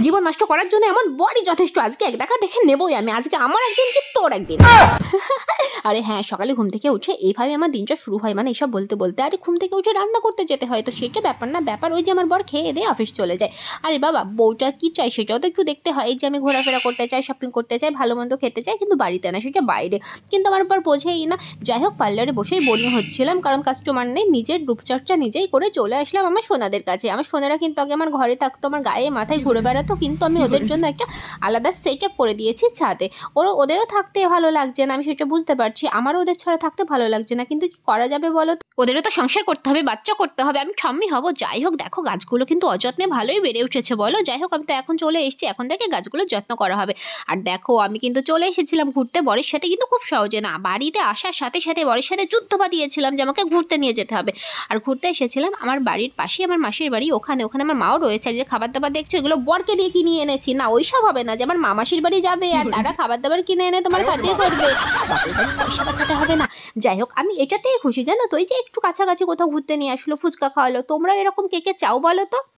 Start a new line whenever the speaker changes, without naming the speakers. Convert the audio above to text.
জীবন নষ্ট করার জন্য এমন বরই যথেষ্ট। আজকে এক দেখা দেখে নেবই আমি। আজকে আমার একদিন কি তোর একদিন। আরে হ্যাঁ, সকালে ঘুম থেকে উঠে এইভাবে আমার দিনটা শুরু হয়। মানে এসব বলতে, বলতে আরে ঘুম থেকে উঠে রান্না করতে যেতে হয়। তো সেটা ব্যাপার না। ব্যাপার ওই যে আমার বর খেয়ে-দেয়ে অফিস চলে যায়। আরে বাবা, বউটা কি চায় সেটাও তো একটু দেখতে হয়। এই যে আমি ঘোরাফেরা করতে চাই, শপিং করতে চাই, ভালো-মন্দ খেতে চাই, কিন্তু বাড়িতে না, সেটা বাইরে। কিন্তু আমার বর বোঝেই না। যাই হোক, পার্লারে বসেই বোরিং হচ্ছিলাম। কারণ কাস্টমার নেই। নিজের রূপচর্চা নিজেই করে চলে আসলাম আমার সোনাদের কাছে। আমার সোনারা কিন্তু আগে আমার ঘরে থাকতো, আমার গায়ে মাথায় ঘুরে বেড়াতো। কিন্তু আমি ওদের জন্য একটা আলাদা সেটআপ করে দিয়েছি ছাদে। ওদেরও থাকতে ভালো লাগছে না, আমি সেটা বুঝতে পারছি। আমারও ওদের ছাড়া থাকতে ভালো লাগছে না। কিন্তু কি করা যাবে বলো তো? ওদেরও তো সংসার করতে হবে, বাচ্চা করতে হবে। আমি ঠাম্মি হব। যাই হোক, দেখো গাছগুলো কিন্তু অযত্নে ভালোই বেড়ে উঠেছে বলো। যাই হোক, আমি তো এখন চলে এসেছি। এখন থেকে গাছগুলোর যত্ন করা হবে। আর দেখো, আমি কিন্তু চলে এসেছিলাম ঘুরতে বরের সাথে, কিন্তু খুব সহজে না। বাড়িতে আসার সাথে সাথে বরের সাথে যুদ্ধ বাঁধিয়েছিলাম যে আমাকে ঘুরতে নিয়ে যেতে হবে। আর ঘুরতে এসেছিলাম আমার বাড়ির পাশেই আমার মাসির বাড়ি, ওখানে আমার মাও রয়েছে। আর যে খাবার দাবার দেখছো, এগুলো বরকে দিয়ে কিনিয়ে এনেছি। না, ওইসব হবে না যে আমার মামাসির বাড়ি যাবে আর তারা খাবার দাবার কিনে এনে তোমার খাতির করবে। বাপের বাড়ির পয়সা বাঁচাতে হবে না। যাই হোক, আমি এটাতেই খুশি জানো তো। এই যে একটু কাছাকাছি কোথাও ঘুরতে নিয়ে আসলো, ফুচকা খাওয়ালো। তোমরা এরকম কে কে চাও বলো তো?